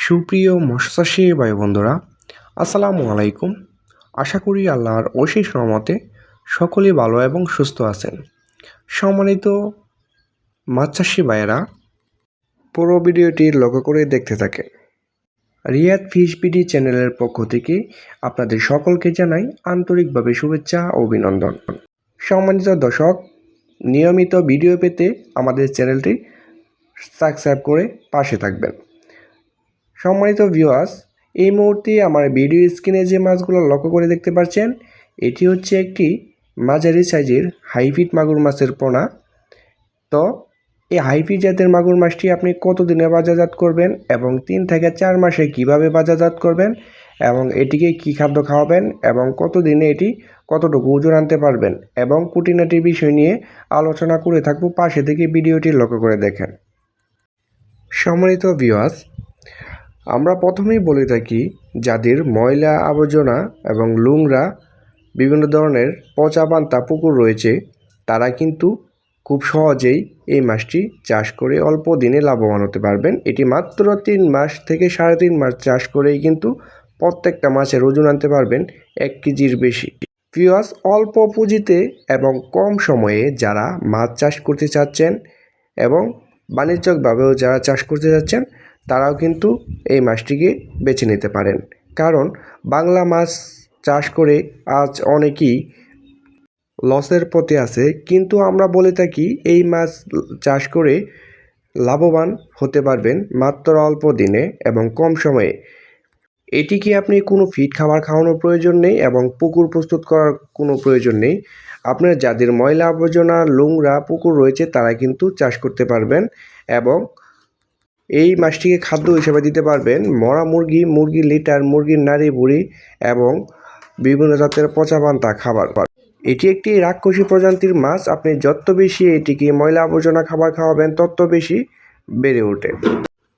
সুপ্রিয় মৎস্যচাষী ভাই বন্ধুরা, আসসালামু আলাইকুম। আশা করি আল্লাহর অশেষ রহমতে সকলেই ভালো এবং সুস্থ আছেন। সম্মানিত মাছ চাষি ভাইয়েরা, পুরো ভিডিওটি লক্ষ্য করে দেখতে থাকেন। রিয়াদ ফিশ বিডি চ্যানেলের পক্ষ থেকে আপনাদের সকলকে জানাই আন্তরিকভাবে শুভেচ্ছা ও অভিনন্দন। সম্মানিত দর্শক, নিয়মিত ভিডিও পেতে আমাদের চ্যানেলটি সাবস্ক্রাইব করে পাশে থাকবেন। সম্মানিত ভিউয়ার্স, এই মুহূর্তে আমার ভিডিও স্ক্রিনে যে মাছগুলো লক্ষ্য করে দেখতে পাচ্ছেন, এটি হচ্ছে একটি মাঝারি সাইজের হাইফিট মাগুর মাছের পোনা। তো এই হাইফিট জাতের মাগুর মাছটি আপনি কতদিনে বাজারজাত করবেন এবং 3 থেকে 4 মাসে কিভাবে বাজারজাত করবেন এবং এটিকে কী খাদ্য খাওয়াবেন এবং কতদিনে এটি কতটুকু ওজন আনতে পারবেন এবং খুঁটিনাটি বিষয় নিয়ে আলোচনা করে থাকবো। পাশে থেকে ভিডিওটি লক্ষ্য করে দেখেন। সম্মানিত ভিউয়ার্স, আমরা প্রথমেই বলে থাকি যাদের ময়লা আবর্জনা এবং নোংরা বিভিন্ন ধরনের পচা পান্তা পুকুর রয়েছে, তারা কিন্তু খুব সহজেই এই মাছটি চাষ করে অল্প দিনে লাভবান হতে পারবেন। এটি মাত্র 3 মাস থেকে 3.5 মাস চাষ করেই কিন্তু প্রত্যেকটা মাছের ওজন আনতে পারবেন 1 কেজির বেশি। ভিউয়ার্স, অল্প পুঁজিতে এবং কম সময়ে যারা মাছ চাষ করতে চাচ্ছেন এবং বাণিজ্যিকভাবেও যারা চাষ করতে যাচ্ছেন, তারাও কিন্তু এই মাছটিকে বেছে নিতে পারেন। কারণ বাংলা মাছ চাষ করে আজ অনেকেই লসের পথে আছে, কিন্তু আমরা বলে থাকি এই মাছ চাষ করে লাভবান হতে পারবেন মাত্র অল্প দিনে এবং কম সময়ে। এটিকে আপনি কোনো ফিড খাবার খাওয়ানোর প্রয়োজন নেই এবং পুকুর প্রস্তুত করার কোনো প্রয়োজন নেই। আপনার যাদের ময়লা আবর্জনা নোংরা পুকুর রয়েছে, তারা কিন্তু চাষ করতে পারবেন এবং এই মাছটিকে খাদ্য হিসেবে দিতে পারবেন মরা মুরগি, মুরগির লিটার, মুরগির নাড়ি ভুঁড়ি এবং বিভিন্ন জাতের পচা পান্তা খাবার। এটি একটি রাক্ষসী প্রজাতির মাছ। আপনি যত বেশি এটিকে ময়লা আবর্জনা খাবার খাওয়াবেন, তত বেশি বেড়ে ওঠে।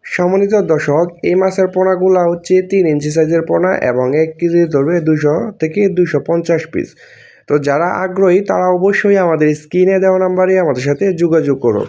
সম্মানিত দর্শক, এই মাছের পোনাগুলো হচ্ছে 3 ইঞ্চি সাইজের পোনা এবং 1 কেজি ধরবে 200 থেকে 250 পিস। তো যারা আগ্রহী তারা অবশ্যই আমাদের স্ক্রিনে দেওয়া নাম্বারে আমাদের সাথে যোগাযোগ করুন।